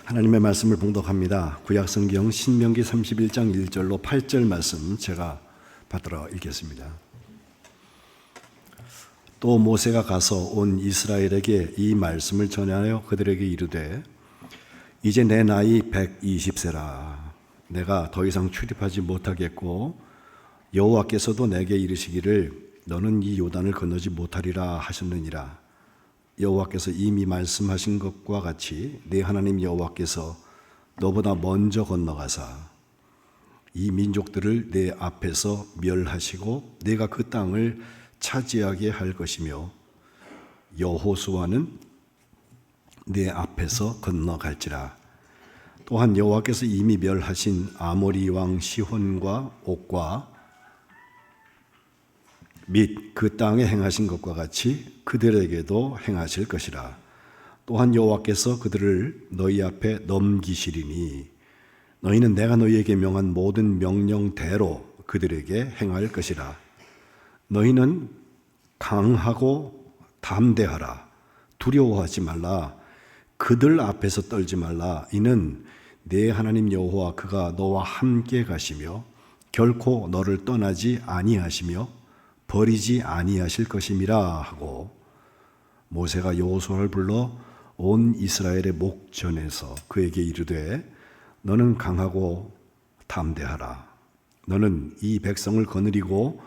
하나님의 말씀을 봉독합니다. 구약성경 신명기 31장 1절로 8절 말씀 제가 받들어 읽겠습니다. 또 모세가 가서 온 이스라엘에게 이 말씀을 전하여 그들에게 이르되 이제 내 나이 120세라 내가 더 이상 출입하지 못하겠고 여호와께서도 내게 이르시기를 너는 이 요단을 건너지 못하리라 하셨느니라. 여호와께서 이미 말씀하신 것과 같이 네 하나님 여호와께서 너보다 먼저 건너가사 이 민족들을 내 앞에서 멸하시고 내가 그 땅을 차지하게 할 것이며 여호수아는 내 앞에서 건너갈지라. 또한 여호와께서 이미 멸하신 아모리 왕 시혼과 옥과 및 그 땅에 행하신 것과 같이 그들에게도 행하실 것이라. 또한 여호와께서 그들을 너희 앞에 넘기시리니 너희는 내가 너희에게 명한 모든 명령대로 그들에게 행할 것이라. 너희는 강하고 담대하라. 두려워하지 말라. 그들 앞에서 떨지 말라. 이는 네 하나님 여호와 그가 너와 함께 가시며 결코 너를 떠나지 아니하시며 버리지 아니하실 것임이라 하고 모세가 여호수아를 불러 온 이스라엘의 목전에서 그에게 이르되 너는 강하고 담대하라. 너는 이 백성을 거느리고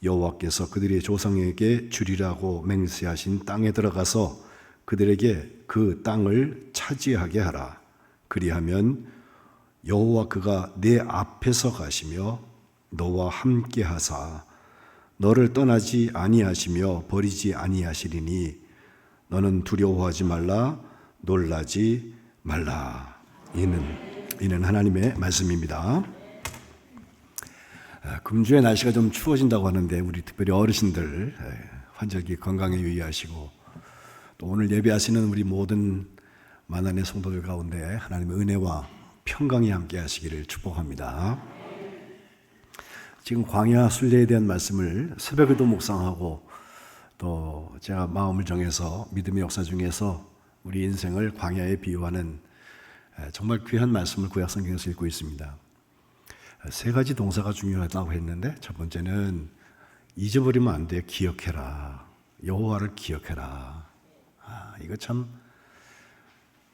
여호와께서 그들의 조상에게 주리라고 맹세하신 땅에 들어가서 그들에게 그 땅을 차지하게 하라. 그리하면 여호와 그가 네 앞에서 가시며 너와 함께 하사 너를 떠나지 아니하시며 버리지 아니하시리니 너는 두려워하지 말라 놀라지 말라. 이는 하나님의 말씀입니다. 금주에 날씨가 좀 추워진다고 하는데 우리 특별히 어르신들 환절기 건강에 유의하시고 또 오늘 예배하시는 우리 모든 만안의 성도들 가운데 하나님의 은혜와 평강이 함께 하시기를 축복합니다. 지금 광야 순례에 대한 말씀을 새벽에도 묵상하고 또 제가 마음을 정해서 믿음의 역사 중에서 우리 인생을 광야에 비유하는 정말 귀한 말씀을 구약성경에서 읽고 있습니다. 세 가지 동사가 중요하다고 했는데 첫 번째는 잊어버리면 안 돼. 기억해라. 여호와를 기억해라. 이거 참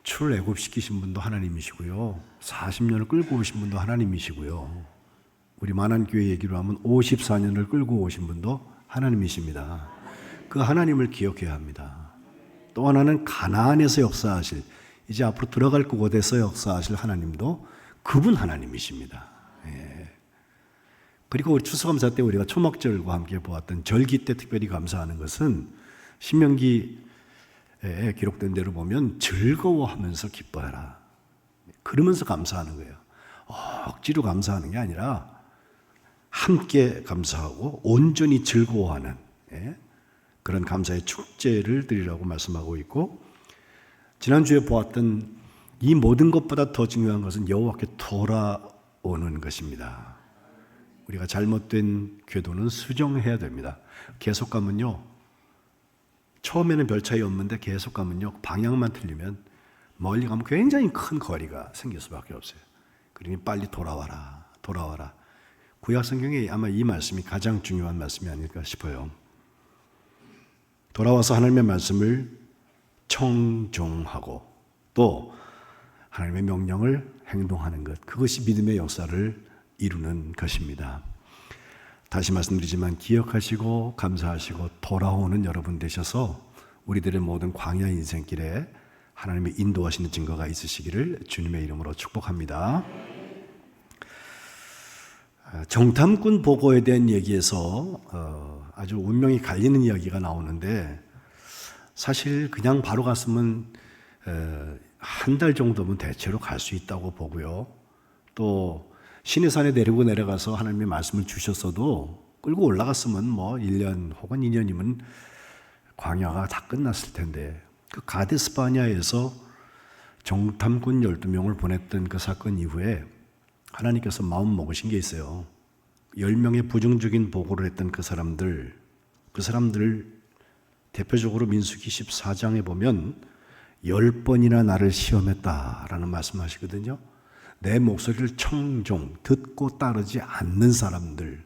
출애굽시키신 분도 하나님이시고요. 40년을 끌고 오신 분도 하나님이시고요. 우리 만안교회 얘기로 하면 54년을 끌고 오신 분도 하나님이십니다. 그 하나님을 기억해야 합니다. 또 하나는 가나안에서 역사하실 이제 앞으로 들어갈 곳에서 역사하실 하나님도 그분 하나님이십니다. 그리고 우리 추수감사 때 우리가 초막절과 함께 보았던 절기 때 특별히 감사하는 것은 신명기에 기록된 대로 보면 즐거워하면서 기뻐해라. 그러면서 감사하는 거예요. 억지로 감사하는 게 아니라 함께 감사하고 온전히 즐거워하는 그런 감사의 축제를 드리라고 말씀하고 있고, 지난주에 보았던 이 모든 것보다 더 중요한 것은 여호와께 돌아오는 것입니다. 우리가 잘못된 궤도는 수정해야 됩니다. 계속 가면요, 처음에는 별 차이 없는데 계속 가면요, 방향만 틀리면 멀리 가면 굉장히 큰 거리가 생길 수밖에 없어요. 그러니 빨리 돌아와라, 돌아와라. 구약성경에 아마 이 말씀이 가장 중요한 말씀이 아닐까 싶어요. 돌아와서 하나님의 말씀을 청종하고 또 하나님의 명령을 행동하는 것, 그것이 믿음의 역사를 이루는 것입니다. 다시 말씀드리지만 기억하시고 감사하시고 돌아오는 여러분 되셔서 우리들의 모든 광야 인생길에 하나님의 인도하시는 증거가 있으시기를 주님의 이름으로 축복합니다. 정탐꾼 보고에 대한 얘기에서 아주 운명이 갈리는 이야기가 나오는데, 사실 그냥 바로 갔으면 한 달 정도면 대체로 갈 수 있다고 보고요. 또 시내산에 데리고 내려가서 하나님의 말씀을 주셨어도 끌고 올라갔으면 뭐 1년 혹은 2년이면 광야가 다 끝났을 텐데, 그 가데스 바냐에서 정탐꾼 12명을 보냈던 그 사건 이후에 하나님께서 마음 먹으신 게 있어요. 10명의 부정적인 보고를 했던 그 사람들 대표적으로 민수기 14장에 보면 10번이나 나를 시험했다라는 말씀하시거든요. 내 목소리를 청종, 듣고 따르지 않는 사람들,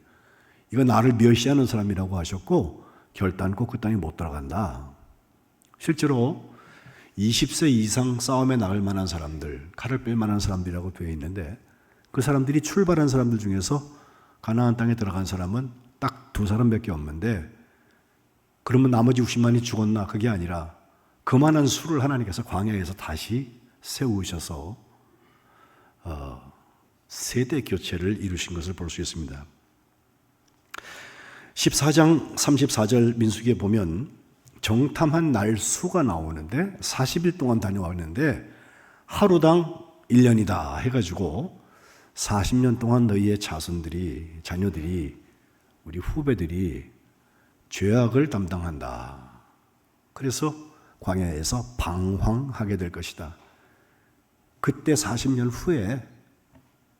이거 나를 멸시하는 사람이라고 하셨고 결단코 그 땅에 못 들어간다. 실제로 20세 이상 싸움에 나갈 만한 사람들, 칼을 뺄 만한 사람들이라고 되어 있는데 그 사람들이 출발한 사람들 중에서 가나안 땅에 들어간 사람은 딱 2사람밖에 없는데, 그러면 나머지 60만이 죽었나? 그게 아니라 그만한 수를 하나님께서 광야에서 다시 세우셔서 세대 교체를 이루신 것을 볼 수 있습니다. 14장 34절 민수기에 보면 정탐한 날 수가 나오는데 40일 동안 다녀왔는데 하루당 1년이다 해가지고 40년 동안 너희의 자녀들이, 우리 후배들이 죄악을 담당한다. 그래서 광야에서 방황하게 될 것이다. 그때 40년 후에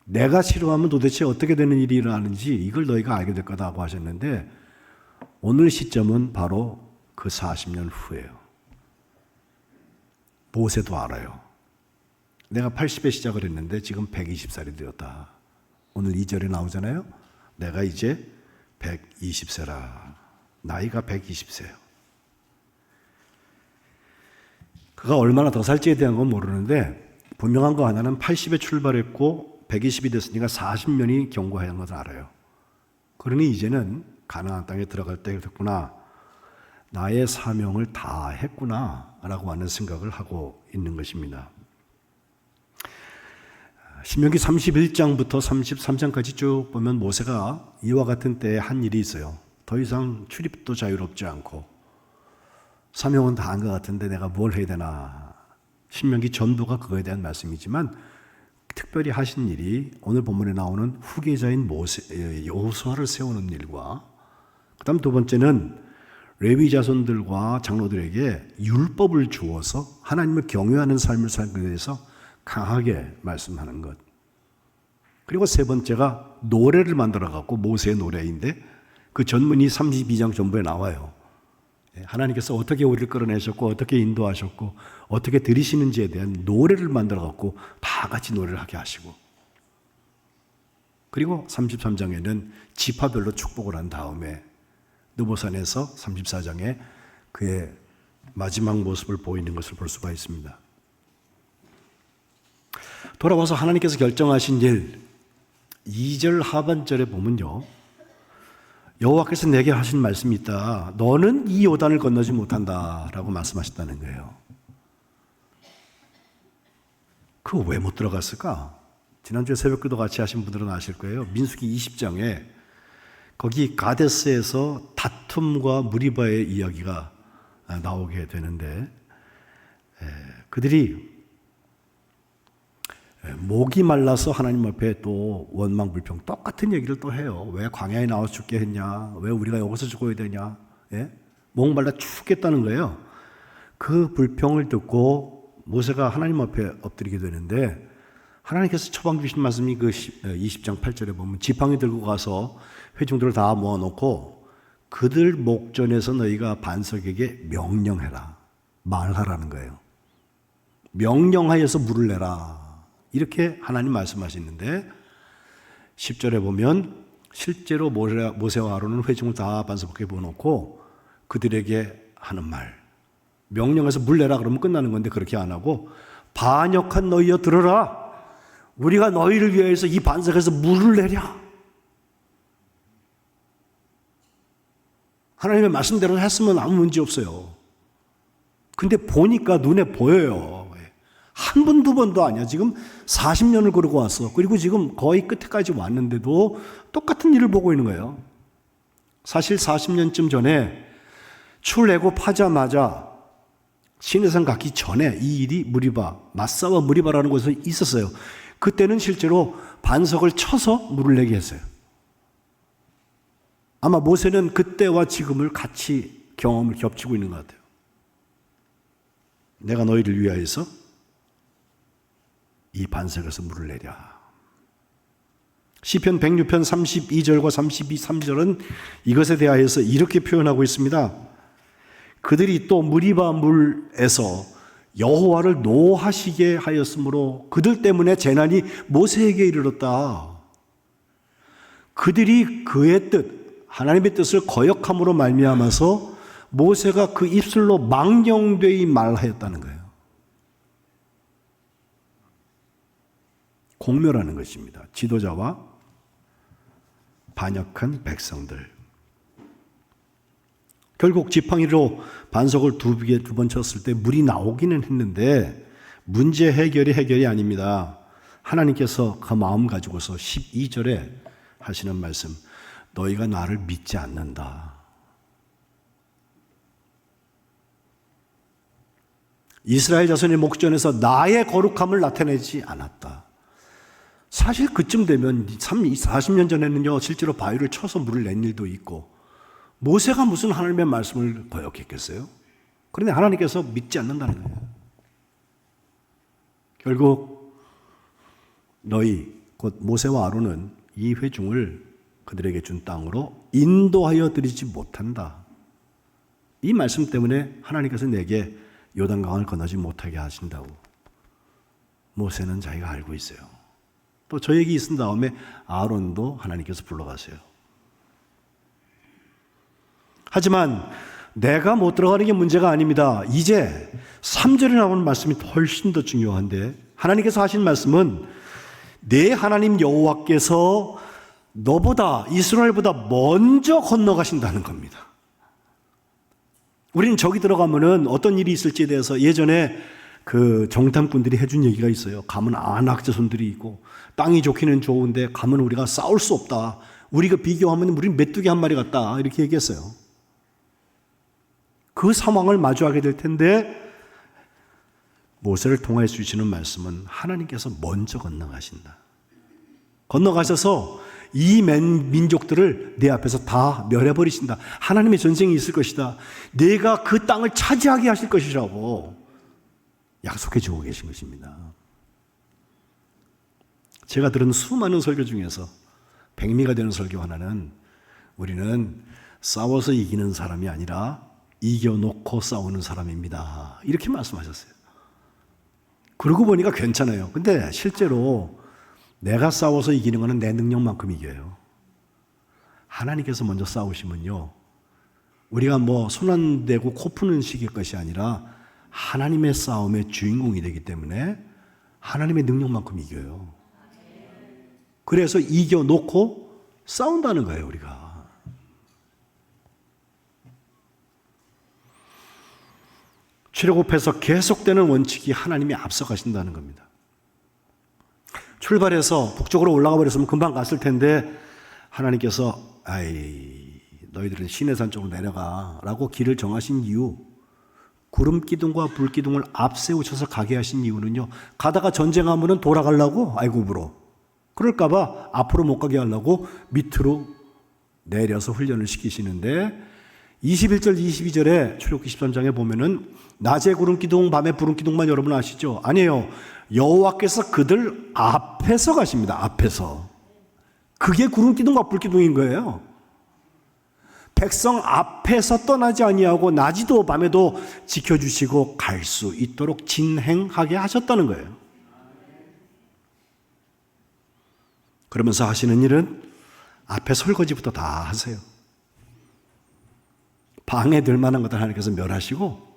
내가 싫어하면 도대체 어떻게 되는 일이 일어나는지 이걸 너희가 알게 될 거다고 하셨는데, 오늘 시점은 바로 그 40년 후예요. 모세도 알아요. 내가 80에 시작을 했는데 지금 120살이 되었다. 오늘 2절에 나오잖아요. 내가 이제 120세라. 나이가 120세예요. 그가 얼마나 더 살지에 대한 건 모르는데 분명한 거 하나는 80에 출발했고 120이 됐으니까 40년이 경과해야 하는 것을 알아요. 그러니 이제는 가나안 땅에 들어갈 때가 됐구나. 나의 사명을 다 했구나 라고 하는 생각을 하고 있는 것입니다. 신명기 31장부터 33장까지 쭉 보면 모세가 이와 같은 때에 한 일이 있어요. 더 이상 출입도 자유롭지 않고 사명은 다 한 것 같은데 내가 뭘 해야 되나. 신명기 전부가 그거에 대한 말씀이지만 특별히 하신 일이 오늘 본문에 나오는 후계자인 여호수아를 세우는 일과, 그 다음 2번째는 레위 자손들과 장로들에게 율법을 주어서 하나님을 경외하는 삶을 살기 위해서 강하게 말씀하는 것. 그리고 3번째가 노래를 만들어 갖고 모세의 노래인데 그 전문이 32장 전부에 나와요. 하나님께서 어떻게 우리를 끌어내셨고 어떻게 인도하셨고 어떻게 들이시는지에 대한 노래를 만들어 갖고 다 같이 노래를 하게 하시고, 그리고 33장에는 지파별로 축복을 한 다음에 느보산에서 34장에 그의 마지막 모습을 보이는 것을 볼 수가 있습니다. 돌아와서 하나님께서 결정하신 일 2절 하반절에 보면요, 여호와께서 내게 하신 말씀이 있다. 너는 이 요단을 건너지 못한다 라고 말씀하셨다는 거예요. 그거 왜 못 들어갔을까? 지난주에 새벽기도 같이 하신 분들은 아실 거예요. 민수기 20장에 거기 가데스에서 다툼과 무리바의 이야기가 나오게 되는데, 그들이 목이 말라서 하나님 앞에 또 원망불평 똑같은 얘기를 또 해요. 왜 광야에 나와서 죽게 했냐? 왜 우리가 여기서 죽어야 되냐? 목 말라 죽겠다는 거예요. 그 불평을 듣고 모세가 하나님 앞에 엎드리게 되는데, 하나님께서 처방 주신 말씀이 그 20장 8절에 보면 지팡이 들고 가서 회중들을 다 모아놓고 그들 목전에서 너희가 반석에게 명령해라. 말하라는 거예요. 명령하여서 물을 내라. 이렇게 하나님 말씀하시는데 10절에 보면 실제로 모세와 아론은 회중을 다 반석에 모아놓고 그들에게 하는 말, 명령해서 물 내라 그러면 끝나는 건데 그렇게 안 하고, 반역한 너희여 들어라. 우리가 너희를 위해서 이 반석에서 물을 내랴. 하나님의 말씀대로 했으면 아무 문제 없어요. 근데 보니까 눈에 보여요. 한 번, 2번도 아니야. 지금 40년을 그러고 왔어. 그리고 지금 거의 끝에까지 왔는데도 똑같은 일을 보고 있는 거예요. 사실 40년쯤 전에 출애굽하자마자 시내산 가기 전에 이 일이 마사와 무리바라는 곳에 있었어요. 그때는 실제로 반석을 쳐서 물을 내게 했어요. 아마 모세는 그때와 지금을 같이 경험을 겹치고 있는 것 같아요. 내가 너희를 위하여서 이 반석에서 물을 내랴. 시편 106편 32절과 33절은 이것에 대하여서 이렇게 표현하고 있습니다. 그들이 또 무리바 물에서 여호와를 노하시게 하였으므로 그들 때문에 재난이 모세에게 이르렀다. 그들이 그의 뜻, 하나님의 뜻을 거역함으로 말미암아서 모세가 그 입술로 망령되이 말하였다는 거예요. 공멸하는 것입니다. 지도자와 반역한 백성들. 결국 지팡이로 반석을 두 번 쳤을 때 물이 나오기는 했는데 문제 해결이 아닙니다. 하나님께서 그 마음 가지고서 12절에 하시는 말씀, 너희가 나를 믿지 않는다. 이스라엘 자손의 목전에서 나의 거룩함을 나타내지 않았다. 사실 그쯤 되면 40년 전에는요, 실제로 바위를 쳐서 물을 낸 일도 있고, 모세가 무슨 하나님의 말씀을 거역했겠어요? 그런데 하나님께서 믿지 않는다는 거예요. 결국 너희, 곧 모세와 아론은 이 회중을 그들에게 준 땅으로 인도하여 드리지 못한다. 이 말씀 때문에 하나님께서 내게 요단강을 건너지 못하게 하신다고. 모세는 자기가 알고 있어요. 또 저 얘기 있은 다음에 아론도 하나님께서 불러가세요. 하지만 내가 못 들어가는 게 문제가 아닙니다. 이제 3절에 나오는 말씀이 훨씬 더 중요한데, 하나님께서 하신 말씀은 내 하나님 여호와께서 너보다, 이스라엘보다 먼저 건너가신다는 겁니다. 우리는 저기 들어가면은 어떤 일이 있을지에 대해서 예전에 그 정탐꾼들이 해준 얘기가 있어요. 가면 아낙 자손들이 있고 땅이 좋기는 좋은데 가면 우리가 싸울 수 없다. 우리가 비교하면 우리는 메뚜기 한 마리 같다. 이렇게 얘기했어요. 그 상황을 마주하게 될 텐데 모세를 통해 주시는 말씀은 하나님께서 먼저 건너가신다. 건너가셔서 이 민족들을 내 앞에서 다 멸해버리신다. 하나님의 전쟁이 있을 것이다. 내가 그 땅을 차지하게 하실 것이라고 약속해 주고 계신 것입니다. 제가 들은 수많은 설교 중에서 백미가 되는 설교 하나는, 우리는 싸워서 이기는 사람이 아니라 이겨놓고 싸우는 사람입니다. 이렇게 말씀하셨어요. 그러고 보니까 괜찮아요. 근데 실제로 내가 싸워서 이기는 것은 내 능력만큼 이겨요. 하나님께서 먼저 싸우시면요, 우리가 뭐 손 안 대고 코 푸는 식의 것이 아니라 하나님의 싸움의 주인공이 되기 때문에 하나님의 능력만큼 이겨요. 그래서 이겨놓고 싸운다는 거예요, 우리가. 출애굽해서 계속되는 원칙이 하나님이 앞서가신다는 겁니다. 출발해서 북쪽으로 올라가 버렸으면 금방 갔을 텐데 하나님께서 너희들은 시내산 쪽으로 내려가 라고 길을 정하신 이유, 구름 기둥과 불 기둥을 앞세우셔서 가게 하신 이유는요, 가다가 전쟁하면은 돌아가려고 애굽으로, 그럴까 봐 앞으로 못 가게 하려고 밑으로 내려서 훈련을 시키시는데, 21절 22절에 출애굽기 13장에 보면은 낮에 구름 기둥 밤에 불은 기둥만 여러분 아시죠? 아니에요. 여호와께서 그들 앞에서 가십니다. 앞에서. 그게 구름 기둥과 불 기둥인 거예요. 백성 앞에서 떠나지 아니하고 낮이도 밤에도 지켜주시고 갈 수 있도록 진행하게 하셨다는 거예요. 그러면서 하시는 일은 앞에 설거지부터 다 하세요. 방해될 만한 것들 하나님께서 멸하시고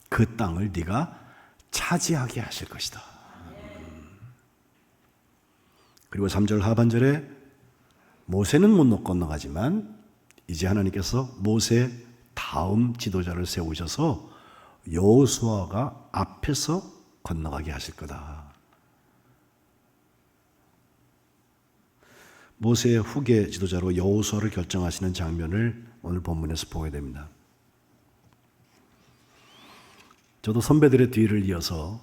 그 땅을 네가 차지하게 하실 것이다. 그리고 3절 하반절에 모세는 못 건너가지만 이제 하나님께서 모세 다음 지도자를 세우셔서 여호수아가 앞에서 건너가게 하실 거다. 모세의 후계 지도자로 여호수아를 결정하시는 장면을 오늘 본문에서 보게 됩니다. 저도 선배들의 뒤를 이어서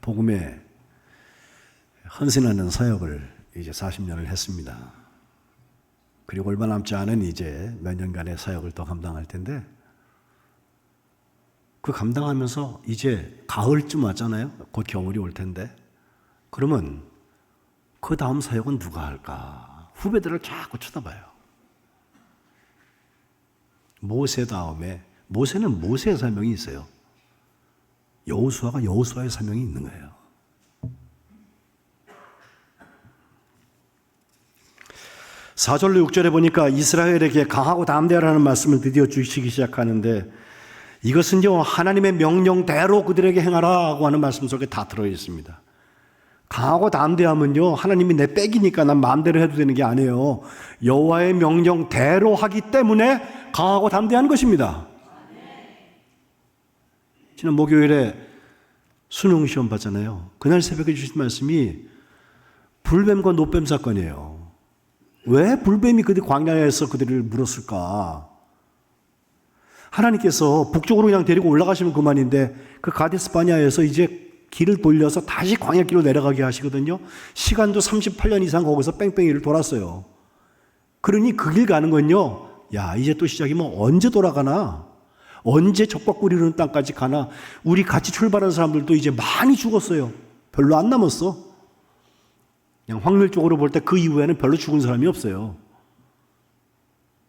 복음에 헌신하는 사역을 이제 40년을 했습니다. 그리고 얼마 남지 않은 이제 몇 년간의 사역을 더 감당할 텐데, 그 감당하면서 이제 가을쯤 왔잖아요. 곧 겨울이 올 텐데, 그러면 그 다음 사역은 누가 할까? 후배들을 자꾸 쳐다봐요. 모세 다음에 모세는 모세의 사명이 있어요. 여호수아가 여호수아의 사명이 있는 거예요. (4절로) (6절에) 보니까 이스라엘에게 강하고 담대하라는 말씀을 드디어 주시기 시작하는데, 이것은요 하나님의 명령대로 그들에게 행하라고 하는 말씀 속에 다 들어있습니다. 강하고 담대하면요 하나님이 내 백이니까 난 마음대로 해도 되는 게 아니에요. 여호와의 명령대로 하기 때문에 강하고 담대한 것입니다. 지난 목요일에 수능 시험 봤잖아요. 그날 새벽에 주신 말씀이 불뱀과 노뱀 사건이에요. 왜 불뱀이 그들 광야에서 그들을 물었을까? 하나님께서 북쪽으로 그냥 데리고 올라가시면 그만인데 그 가데스 바네아에서 이제 길을 돌려서 다시 광야길로 내려가게 하시거든요. 시간도 38년 이상 거기서 뺑뺑이를 돌았어요. 그러니 그 길 가는 건요, 야 이제 또 시작이면 언제 돌아가나? 언제 적박구리 이르는 땅까지 가나? 우리 같이 출발한 사람들도 이제 많이 죽었어요. 별로 안 남았어. 그냥 확률적으로 볼 때 그 이후에는 별로 죽은 사람이 없어요.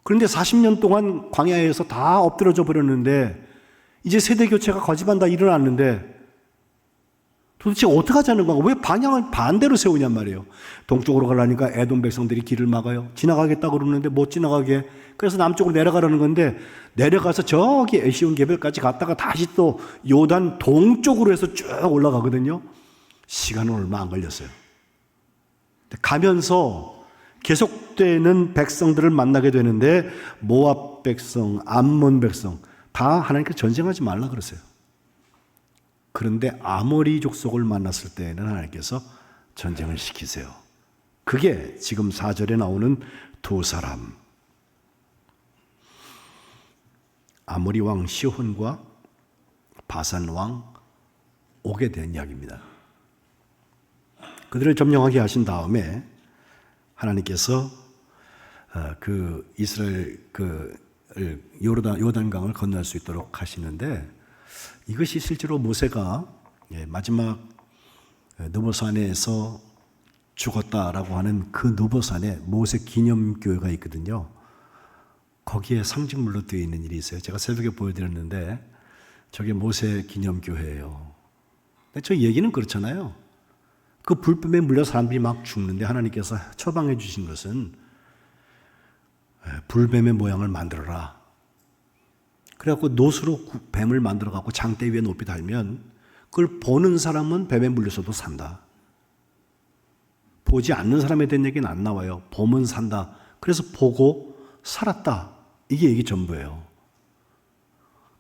그런데 40년 동안 광야에서 다 엎드려져 버렸는데 이제 세대 교체가 거짓말 다 일어났는데 도대체 어떻게 하자는 건가? 왜 방향을 반대로 세우냔 말이에요. 동쪽으로 가려니까 에돔 백성들이 길을 막아요. 지나가겠다고 그러는데 못 지나가게. 그래서 남쪽으로 내려가라는 건데 내려가서 저기 에시온 개별까지 갔다가 다시 또 요단 동쪽으로 해서 쭉 올라가거든요. 시간은 얼마 안 걸렸어요. 가면서 계속되는 백성들을 만나게 되는데 모압 백성, 암몬 백성 다 하나님께서 전쟁하지 말라 그러세요. 그런데 아모리 족속을 만났을 때에는 하나님께서 전쟁을 시키세요. 그게 지금 4절에 나오는 두 사람, 아모리 왕 시혼과 바산 왕 옥에 대한 이야기입니다. 그들을 점령하게 하신 다음에 하나님께서 그 이스라엘 요단강을 건널 수 있도록 하시는데, 이것이 실제로 모세가 마지막 느보산에서 죽었다라고 하는 그 느보산에 모세 기념교회가 있거든요. 거기에 상징물로 되어 있는 일이 있어요. 제가 새벽에 보여드렸는데 저게 모세 기념교회예요. 저 얘기는 그렇잖아요. 그 불뱀에 물려 사람들이 막 죽는데 하나님께서 처방해 주신 것은 불뱀의 모양을 만들어라. 그래갖고 노수로 뱀을 만들어갖고 장대 위에 높이 달면 그걸 보는 사람은 뱀에 물려서도 산다. 보지 않는 사람에 대한 얘기는 안 나와요. 보면 산다. 그래서 보고 살았다. 이게 얘기 전부예요.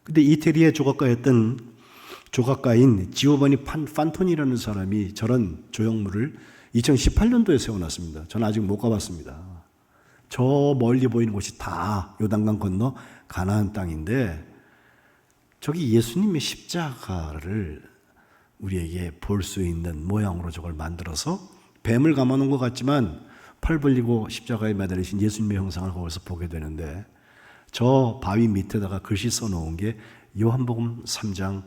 근데 이태리의 조각가인 지오바니 판토니라는 사람이 저런 조형물을 2018년도에 세워놨습니다. 저는 아직 못 가봤습니다. 저 멀리 보이는 곳이 다 요단강 건너 가나안 땅인데 저기 예수님의 십자가를 우리에게 볼 수 있는 모양으로 저걸 만들어서 뱀을 감아놓은 것 같지만 팔 벌리고 십자가에 매달리신 예수님의 형상을 거기서 보게 되는데, 저 바위 밑에다가 글씨 써놓은 게 요한복음 3장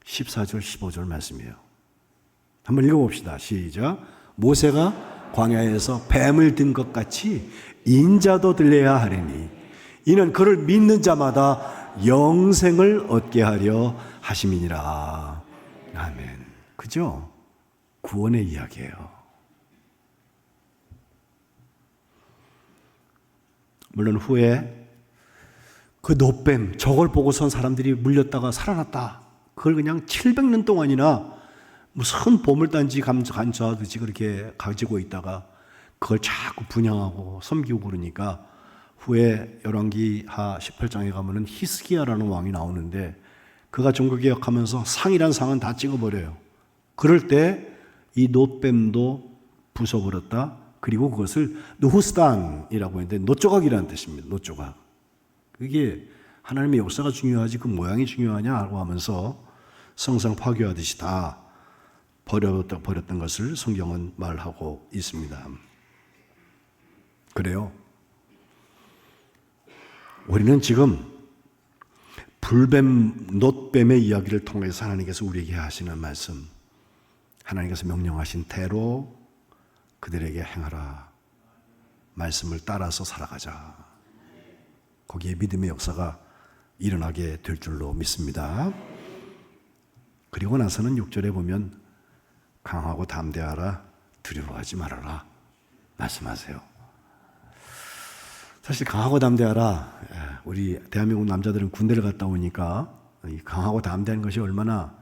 14절 15절 말씀이에요. 한번 읽어봅시다. 시작. 모세가 광야에서 뱀을 든 것 같이 인자도 들려야 하리니 이는 그를 믿는 자마다 영생을 얻게 하려 하심이니라. 아멘. 그죠? 구원의 이야기예요. 물론 후에 그 노뱀, 저걸 보고선 사람들이 물렸다가 살아났다. 그걸 그냥 700년 동안이나 무슨 보물단지 간수하듯이 그렇게 가지고 있다가 그걸 자꾸 분양하고 섬기고 그러니까 후에 열왕기하 18장에 가면은 히스기야라는 왕이 나오는데 그가 종교개혁하면서 상이란 상은 다 찍어버려요. 그럴 때 이 노뱀도 부숴버렸다. 그리고 그것을 느후스단이라고 했는데 노조각이라는 뜻입니다. 노조각. 그게 하나님의 역사가 중요하지 그 모양이 중요하냐고 하면서 성상 파괴하듯이 다 버렸던 것을 성경은 말하고 있습니다. 그래요. 우리는 지금 불뱀, 놋뱀의 이야기를 통해서 하나님께서 우리에게 하시는 말씀, 하나님께서 명령하신 대로 그들에게 행하라. 말씀을 따라서 살아가자. 거기에 믿음의 역사가 일어나게 될 줄로 믿습니다. 그리고 나서는 6절에 보면 강하고 담대하라, 두려워하지 말아라 말씀하세요. 사실 강하고 담대하라, 우리 대한민국 남자들은 군대를 갔다 오니까 이 강하고 담대한 것이 얼마나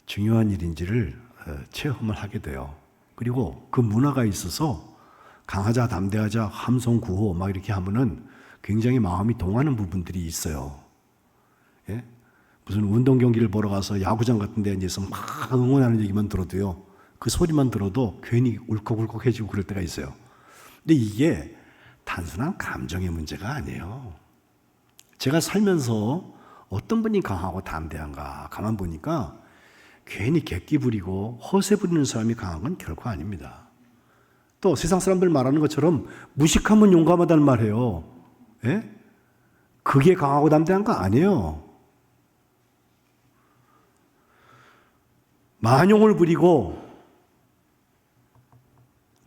중요한 일인지를 체험을 하게 돼요. 그리고 그 문화가 있어서 강하자, 담대하자, 함성 구호 막 이렇게 하면은 굉장히 마음이 동하는 부분들이 있어요. 예? 무슨 운동 경기를 보러 가서 야구장 같은 데 앉아서 막 응원하는 얘기만 들어도요, 그 소리만 들어도 괜히 울컥울컥해지고 그럴 때가 있어요. 근데 이게 단순한 감정의 문제가 아니에요. 제가 살면서 어떤 분이 강하고 담대한가 가만 보니까 괜히 객기 부리고 허세 부리는 사람이 강한 건 결코 아닙니다. 또 세상 사람들 말하는 것처럼 무식하면 용감하다는 말이에요. 예? 그게 강하고 담대한 거 아니에요. 만용을 부리고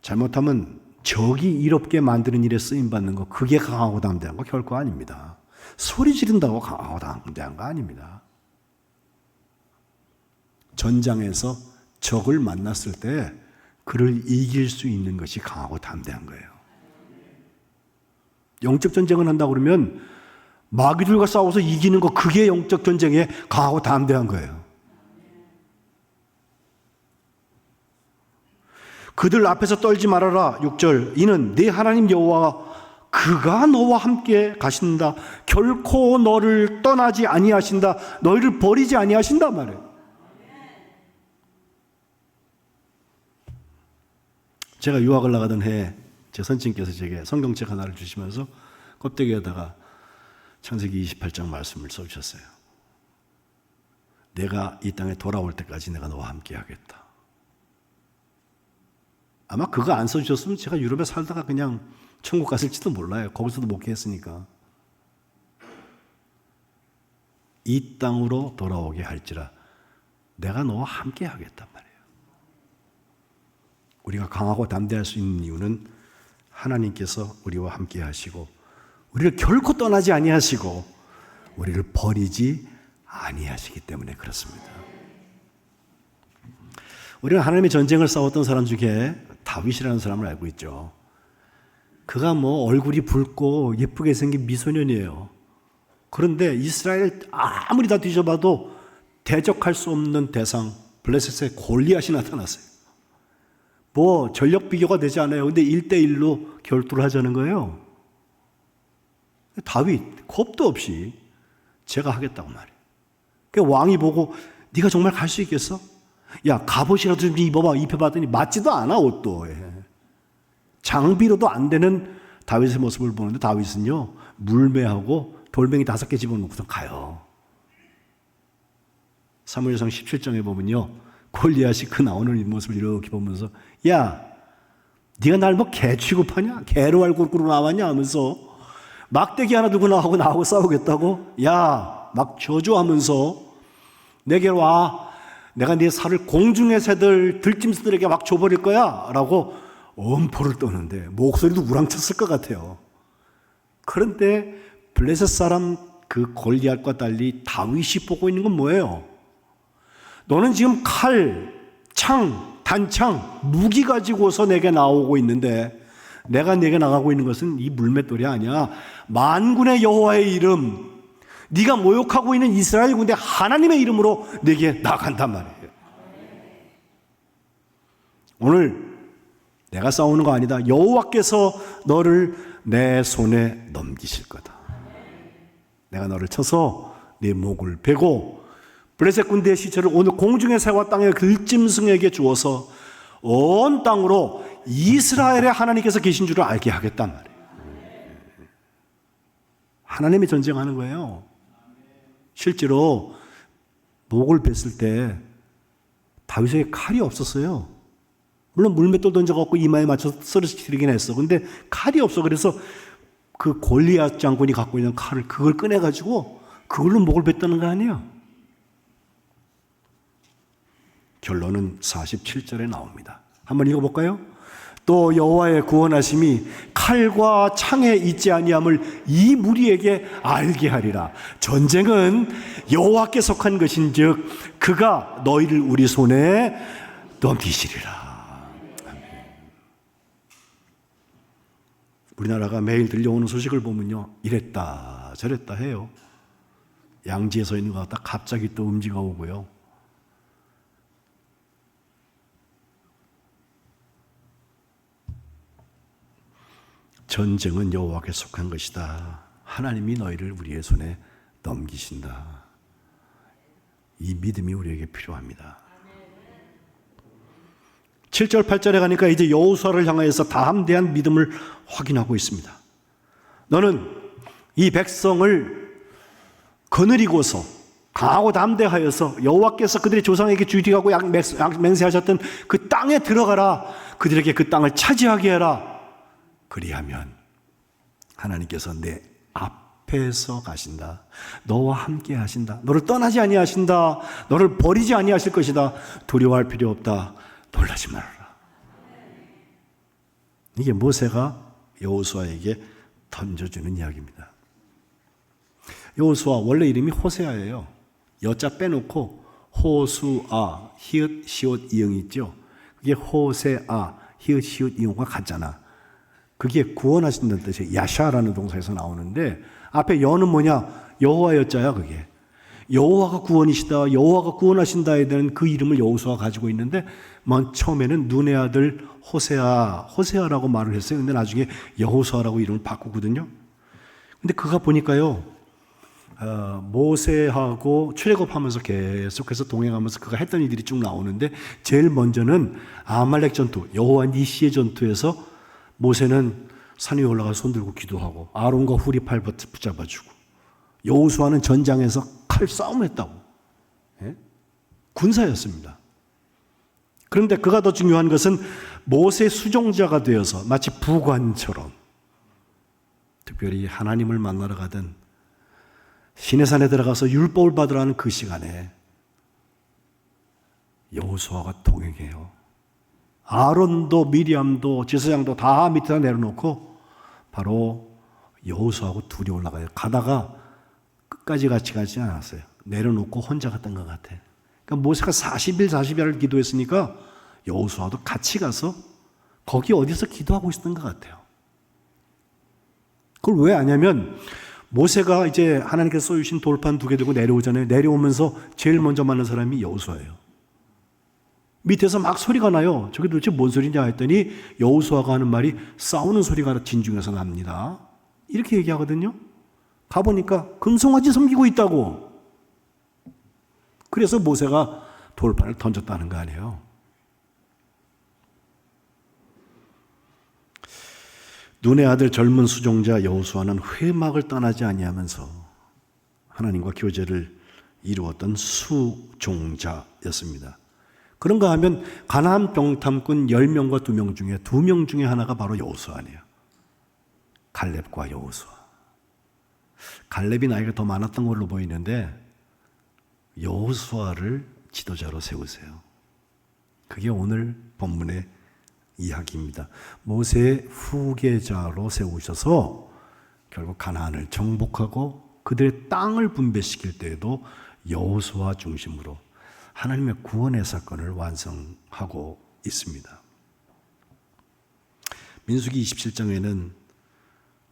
잘못하면 적이 이롭게 만드는 일에 쓰임받는 거, 그게 강하고 담대한 거 결코 아닙니다. 소리 지른다고 강하고 담대한 거 아닙니다. 전장에서 적을 만났을 때 그를 이길 수 있는 것이 강하고 담대한 거예요. 영적 전쟁을 한다 그러면 마귀들과 싸워서 이기는 거, 그게 영적 전쟁에 강하고 담대한 거예요. 그들 앞에서 떨지 말아라. 6절, 이는 네 하나님 여호와 그가 너와 함께 가신다. 결코 너를 떠나지 아니하신다. 너희를 버리지 아니하신다 말이에요. 제가 유학을 나가던 해에 제 선생님께서 제게 성경책 하나를 주시면서 껍데기에다가 창세기 28장 말씀을 써주셨어요. 내가 이 땅에 돌아올 때까지 내가 너와 함께 하겠다. 아마 그거 안 써주셨으면 제가 유럽에 살다가 그냥 천국 갔을지도 몰라요. 거기서도 목회했으니까. 이 땅으로 돌아오게 할지라 내가 너와 함께 하겠단 말이에요. 우리가 강하고 담대할 수 있는 이유는 하나님께서 우리와 함께 하시고 우리를 결코 떠나지 아니하시고 우리를 버리지 아니하시기 때문에 그렇습니다. 우리가 하나님의 전쟁을 싸웠던 사람 중에 다윗이라는 사람을 알고 있죠. 그가 뭐 얼굴이 붉고 예쁘게 생긴 미소년이에요. 그런데 이스라엘 아무리 다 뒤져봐도 대적할 수 없는 대상 블레셋의 골리앗이 나타났어요. 뭐 전력 비교가 되지 않아요. 근데 1대1로 결투를 하자는 거예요. 다윗 겁도 없이 제가 하겠다고 말해요. 그 왕이 보고 네가 정말 갈 수 있겠어? 야, 갑옷이라도 좀 입혀봤더니 맞지도 않아, 옷도. 장비로도 안 되는 다윗의 모습을 보는데 다윗은요, 물매하고 돌멩이 5개 집어넣고서 가요. 사무엘상 17장에 보면요, 골리앗이 그 나오는 이 모습을 이렇게 보면서 야, 네가 날 뭐 개 취급하냐? 개로 알고 나왔냐? 하면서 막대기 하나 들고 나하고 싸우겠다고? 야, 막 저주하면서 내게로 와. 내가 네 살을 공중의 새들, 들짐승들에게 막 줘버릴 거야 라고 엄포를 떠는데 목소리도 우랑쳤을 것 같아요. 그런데 블레셋 사람 그 골리앗과 달리 다윗이 보고 있는 건 뭐예요? 너는 지금 칼, 창, 단창, 무기 가지고서 내게 나오고 있는데 내가 내게 나가고 있는 것은 이 물맷돌이 아니야. 만군의 여호와의 이름, 네가 모욕하고 있는 이스라엘 군대 하나님의 이름으로 네게 나간단 말이에요. 오늘 내가 싸우는 거 아니다. 여호와께서 너를 내 손에 넘기실 거다. 내가 너를 쳐서 네 목을 베고 블레셋 군대의 시체를 오늘 공중의 새와 땅의 들짐승에게 주어서 온 땅으로 이스라엘의 하나님께서 계신 줄을 알게 하겠단 말이에요. 하나님이 전쟁하는 거예요. 실제로 목을 뱄을 때 다윗에게 칼이 없었어요. 물론 물맷돌 던져갖고 이마에 맞춰서 쓰러뜨리긴 했어. 근데 칼이 없어. 그래서 그 골리앗 장군이 갖고 있는 칼을 그걸 꺼내가지고 그걸로 목을 뱉다는 거 아니에요. 결론은 47절에 나옵니다. 한번 읽어볼까요? 또 여호와의 구원하심이 칼과 창에 있지 아니함을 이 무리에게 알게 하리라. 전쟁은 여호와께 속한 것인즉 그가 너희를 우리 손에 넘기시리라. 우리나라가 매일 들려오는 소식을 보면요, 이랬다 저랬다 해요. 양지에 서 있는 것 같다 갑자기 또 음지가 오고요. 전쟁은 여호와께 속한 것이다. 하나님이 너희를 우리의 손에 넘기신다. 이 믿음이 우리에게 필요합니다. 7절 8절에 가니까 이제 여호수아를 향하여서 담대한 믿음을 확인하고 있습니다. 너는 이 백성을 거느리고서 강하고 담대하여서 여호와께서 그들의 조상에게 주리라고 맹세하셨던 그 땅에 들어가라. 그들에게 그 땅을 차지하게 해라. 그리하면 하나님께서 내 앞에서 가신다. 너와 함께 하신다. 너를 떠나지 아니하신다. 너를 버리지 아니하실 것이다. 두려워할 필요 없다. 놀라지 말아라. 이게 모세가 여호수아에게 던져주는 이야기입니다. 여호수아 원래 이름이 호세아예요. 여자 빼놓고 호수아, 히읗, 시옷, 이응이 있죠. 그게 호세아, 히읗, 시옷, 이응과 같잖아. 그게 구원하신다는 뜻이에요. 야샤라는 동사에서 나오는데 앞에 여는 뭐냐? 여호와 여자야 그게. 여호와가 구원이시다, 여호와가 구원하신다에 대한 그 이름을 여호수아가 가지고 있는데 맨 처음에는 눈의 아들 호세아라고 말을 했어요. 근데 나중에 여호수아라고 이름을 바꾸거든요. 근데 그가 보니까요, 모세하고 출애굽하면서 계속해서 동행하면서 그가 했던 일들이 쭉 나오는데 제일 먼저는 아말렉 전투, 여호와 니시의 전투에서 모세는 산 위에 올라가서 손들고 기도하고 아론과 훌이 팔 붙잡아주고, 여호수아는 전장에서 칼 싸움을 했다고. 예? 군사였습니다. 그런데 그가 더 중요한 것은 모세 수종자가 되어서 마치 부관처럼 특별히 하나님을 만나러 가던 시내산에 들어가서 율법을 받으러 하는 그 시간에 여호수아가 동행해요. 아론도 미리암도 제사장도 다 밑에다 내려놓고 바로 여호수아하고 둘이 올라가요. 가다가 끝까지 같이 가지 않았어요. 내려놓고 혼자 갔던 것 같아. 그러니까 모세가 40일 40일을 기도했으니까 여호수아도 같이 가서 거기 어디서 기도하고 있었던 것 같아요. 그걸 왜 아냐면 모세가 이제 하나님께서 쏘주신 돌판 2개 들고 내려오잖아요. 내려오면서 제일 먼저 만난 사람이 여호수아예요. 밑에서 막 소리가 나요. 저게 도대체 뭔 소리냐 했더니 여호수아가 하는 말이 싸우는 소리가 진중에서 납니다. 이렇게 얘기하거든요. 가보니까 금송아지 섬기고 있다고. 그래서 모세가 돌판을 던졌다는 거 아니에요. 눈의 아들 젊은 수종자 여호수아는 회막을 떠나지 아니하면서 하나님과 교제를 이루었던 수종자였습니다. 그런가 하면 가나안 병탐꾼 10명과 2명 중에 2명 중에 하나가 바로 여호수아네요. 갈렙과 여호수아. 갈렙이 나이가 더 많았던 걸로 보이는데 여호수아를 지도자로 세우세요. 그게 오늘 본문의 이야기입니다. 모세의 후계자로 세우셔서 결국 가나안을 정복하고 그들의 땅을 분배시킬 때에도 여호수아 중심으로 하나님의 구원의 사건을 완성하고 있습니다. 민수기 27장에는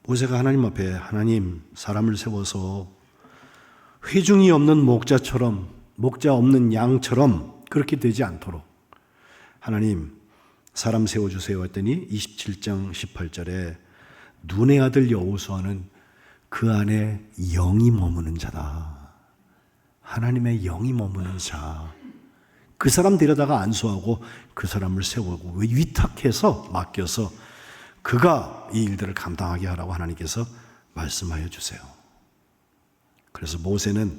모세가 하나님 앞에 하나님 사람을 세워서 회중이 없는 목자처럼, 목자 없는 양처럼 그렇게 되지 않도록 하나님 사람 세워주세요 했더니 27장 18절에 눈의 아들 여호수아는 그 안에 영이 머무는 자다. 하나님의 영이 머무는 자. 그 사람 데려다가 안수하고 그 사람을 세우고 위탁해서 맡겨서 그가 이 일들을 감당하게 하라고 하나님께서 말씀하여 주세요. 그래서 모세는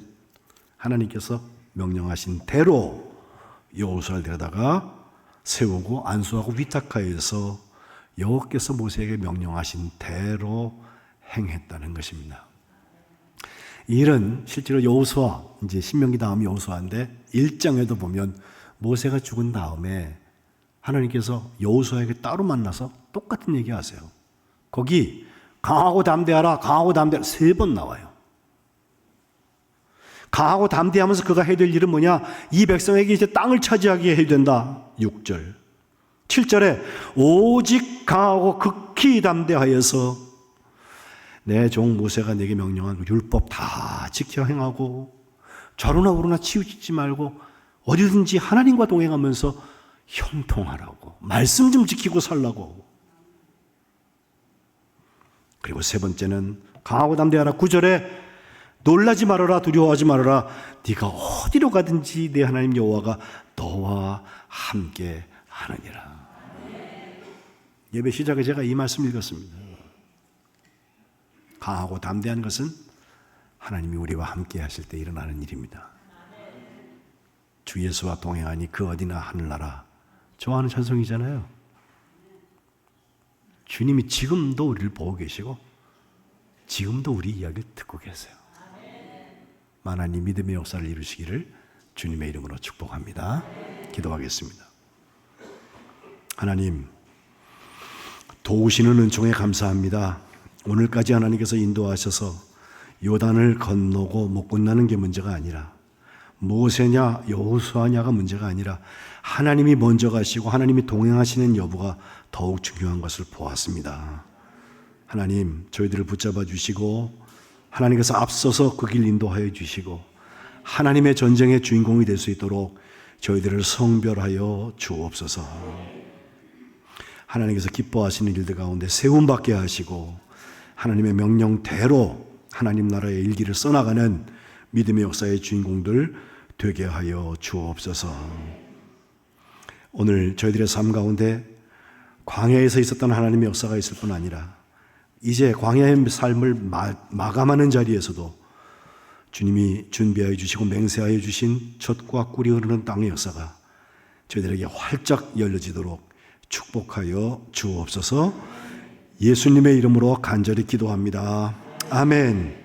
하나님께서 명령하신 대로 여호수아를 데려다가 세우고 안수하고 위탁하여서 여호와께서 모세에게 명령하신 대로 행했다는 것입니다. 이 일은 실제로 여호수아, 이제 신명기 다음 여호수아인데 1장에도 보면 모세가 죽은 다음에 하나님께서 여호수아에게 따로 만나서 똑같은 얘기 하세요. 거기 강하고 담대하라, 강하고 담대하라 3번 나와요. 강하고 담대하면서 그가 해야 될 일은 뭐냐? 이 백성에게 이제 땅을 차지하게 해야 된다. 6절. 7절에 오직 강하고 극히 담대하여서 내 종 모세가 내게 명령한 그 율법 다 지켜 행하고 좌로나 우로나 치우치지 말고 어디든지 하나님과 동행하면서 형통하라고, 말씀 좀 지키고 살라고. 그리고 3번째는 강하고 담대하라. 9절에 놀라지 말아라, 두려워하지 말아라. 네가 어디로 가든지 내 하나님 여호와가 너와 함께 하느니라. 예배 시작에 제가 이 말씀 읽었습니다. 강하고 담대한 것은 하나님이 우리와 함께 하실 때 일어나는 일입니다. 주 예수와 동행하니 그 어디나 하늘나라. 좋아하는 찬송이잖아요. 주님이 지금도 우리를 보고 계시고 지금도 우리 이야기를 듣고 계세요. 만한이 믿음의 역사를 이루시기를 주님의 이름으로 축복합니다. 기도하겠습니다. 하나님, 도우시는 은총에 감사합니다. 오늘까지 하나님께서 인도하셔서 요단을 건너고 못 건너는 게 문제가 아니라 모세냐 여호수아냐가 문제가 아니라 하나님이 먼저 가시고 하나님이 동행하시는 여부가 더욱 중요한 것을 보았습니다. 하나님, 저희들을 붙잡아 주시고 하나님께서 앞서서 그 길 인도하여 주시고 하나님의 전쟁의 주인공이 될 수 있도록 저희들을 성별하여 주옵소서. 하나님께서 기뻐하시는 일들 가운데 세움받게 하시고 하나님의 명령대로 하나님 나라의 일기를 써나가는 믿음의 역사의 주인공들 되게 하여 주옵소서. 오늘 저희들의 삶 가운데 광야에서 있었던 하나님의 역사가 있을 뿐 아니라 이제 광야의 삶을 마감하는 자리에서도 주님이 준비하여 주시고 맹세하여 주신 젖과 꿀이 흐르는 땅의 역사가 저희들에게 활짝 열려지도록 축복하여 주옵소서. 예수님의 이름으로 간절히 기도합니다. 아멘.